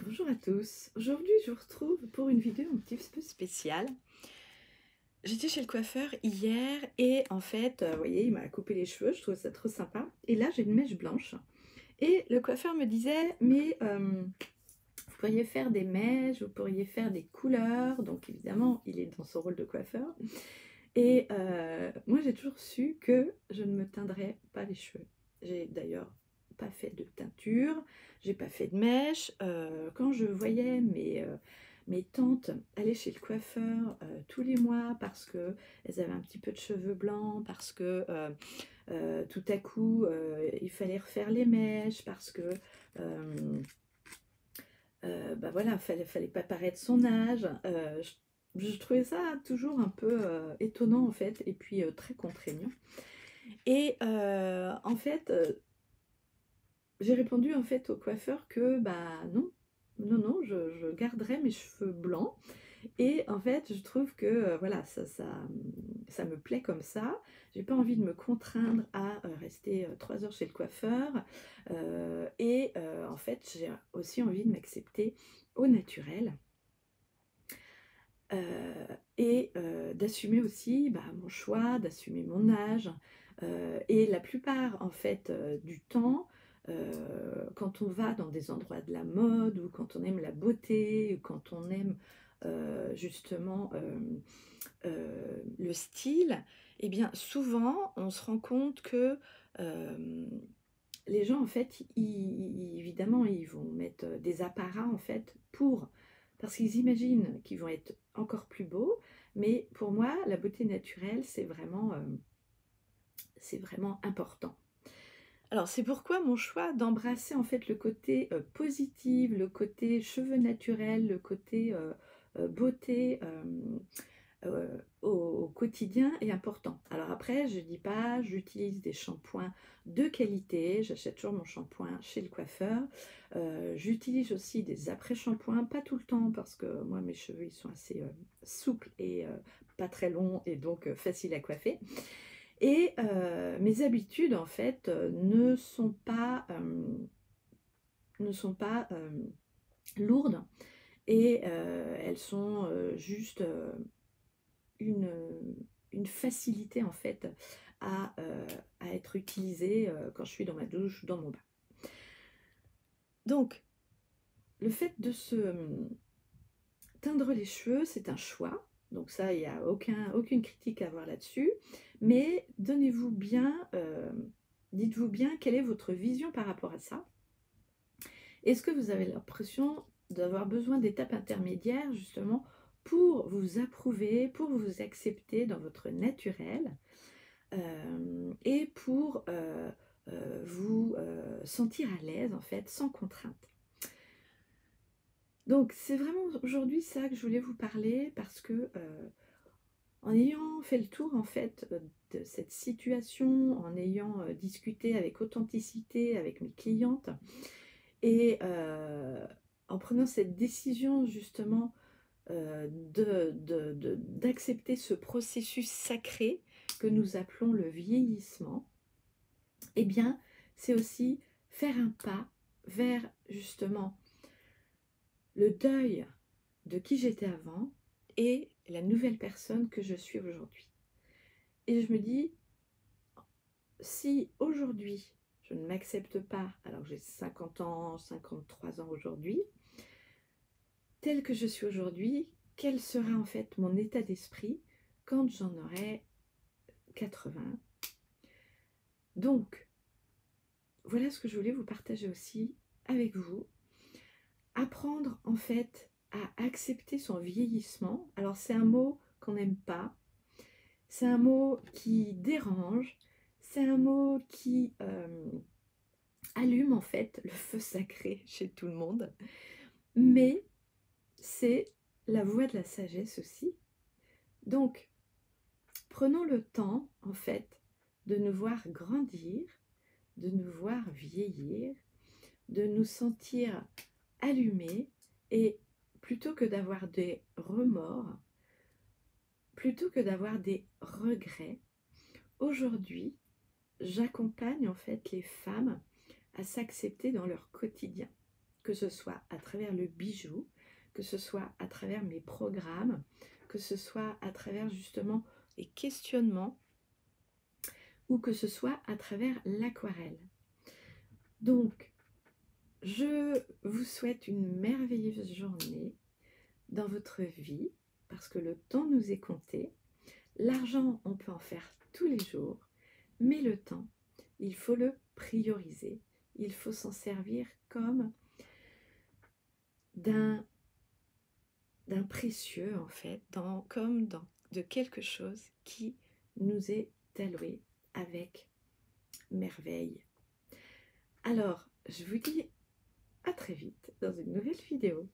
Bonjour à tous. Aujourd'hui, je vous retrouve pour une vidéo un petit peu spéciale. J'étais chez le coiffeur hier et en fait, vous voyez, il m'a coupé les cheveux, je trouve ça trop sympa. Et là, j'ai une mèche blanche. Et le coiffeur me disait, mais vous pourriez faire des mèches, vous pourriez faire des couleurs. Donc évidemment, il est dans son rôle de coiffeur. Et moi, j'ai toujours su que je ne me teindrais pas les cheveux. J'ai d'ailleurs pas fait de teinture, j'ai pas fait de mèche. Quand je voyais mes tantes aller chez le coiffeur tous les mois parce qu'elles avaient un petit peu de cheveux blancs, parce que tout à coup il fallait refaire les mèches, parce que bah voilà, fallait pas paraître son âge. Je trouvais ça toujours un peu étonnant en fait, et puis très contraignant. Et en fait, j'ai répondu en fait au coiffeur que bah non, non, je garderai mes cheveux blancs. Et en fait, je trouve que voilà, ça me plaît comme ça. J'ai pas envie de me contraindre à rester 3 heures chez le coiffeur. En fait, j'ai aussi envie de m'accepter au naturel. D'assumer aussi bah, mon choix, d'assumer mon âge. Et la plupart en fait du temps, quand on va dans des endroits de la mode, ou quand on aime la beauté, ou quand on aime justement le style, et bien souvent on se rend compte que euh, les gens en fait, évidemment, ils vont mettre des apparats en fait parce qu'ils imaginent qu'ils vont être encore plus beaux. Mais pour moi, la beauté naturelle, c'est vraiment important. Alors c'est pourquoi mon choix d'embrasser en fait le côté positif, le côté cheveux naturels, le côté beauté au quotidien est important. Alors après, je dis pas, j'utilise des shampoings de qualité, j'achète toujours mon shampoing chez le coiffeur. J'utilise aussi des après-shampoings, pas tout le temps parce que moi mes cheveux ils sont assez souples et pas très longs et donc faciles à coiffer. Et mes habitudes en fait ne sont pas lourdes, et elles sont juste une, une facilité en fait à être utilisée quand je suis dans ma douche ou dans mon bain. Donc, le fait de se teindre les cheveux, c'est un choix. Donc ça, il n'y a aucune critique à avoir là-dessus. Mais donnez-vous bien, dites-vous bien quelle est votre vision par rapport à ça. Est-ce que vous avez l'impression d'avoir besoin d'étapes intermédiaires justement pour vous approuver, pour vous accepter dans votre naturel, et pour vous sentir à l'aise en fait, sans contrainte. Donc c'est vraiment aujourd'hui ça que je voulais vous parler, parce que en ayant fait le tour en fait de cette situation, en ayant discuté avec authenticité avec mes clientes, et en prenant cette décision justement d'accepter ce processus sacré que nous appelons le vieillissement, eh bien, c'est aussi faire un pas vers justement le deuil de qui j'étais avant et la nouvelle personne que je suis aujourd'hui. Et je me dis, si aujourd'hui je ne m'accepte pas, alors que j'ai 50 ans, 53 ans aujourd'hui, tel que je suis aujourd'hui, quel sera en fait mon état d'esprit quand j'en aurai 80? Donc, voilà ce que je voulais vous partager aussi avec vous. Apprendre en fait à accepter son vieillissement. Alors c'est un mot qu'on n'aime pas, c'est un mot qui dérange, c'est un mot qui allume en fait le feu sacré chez tout le monde, mais c'est la voie de la sagesse aussi. Donc prenons le temps en fait de nous voir grandir, de nous voir vieillir, de nous sentir allumés, et plutôt que d'avoir des remords, plutôt que d'avoir des regrets, aujourd'hui, j'accompagne en fait les femmes à s'accepter dans leur quotidien. que ce soit à travers le bijou, que ce soit à travers mes programmes, que ce soit à travers justement les questionnements ou que ce soit à travers l'aquarelle. Donc, je vous souhaite une merveilleuse journée dans votre vie parce que le temps nous est compté. L'argent, on peut en faire tous les jours, mais le temps, il faut le prioriser. Il faut s'en servir comme d'un précieux, en fait, comme de quelque chose qui nous est alloué avec merveille. Alors, je vous dis à très vite dans une nouvelle vidéo.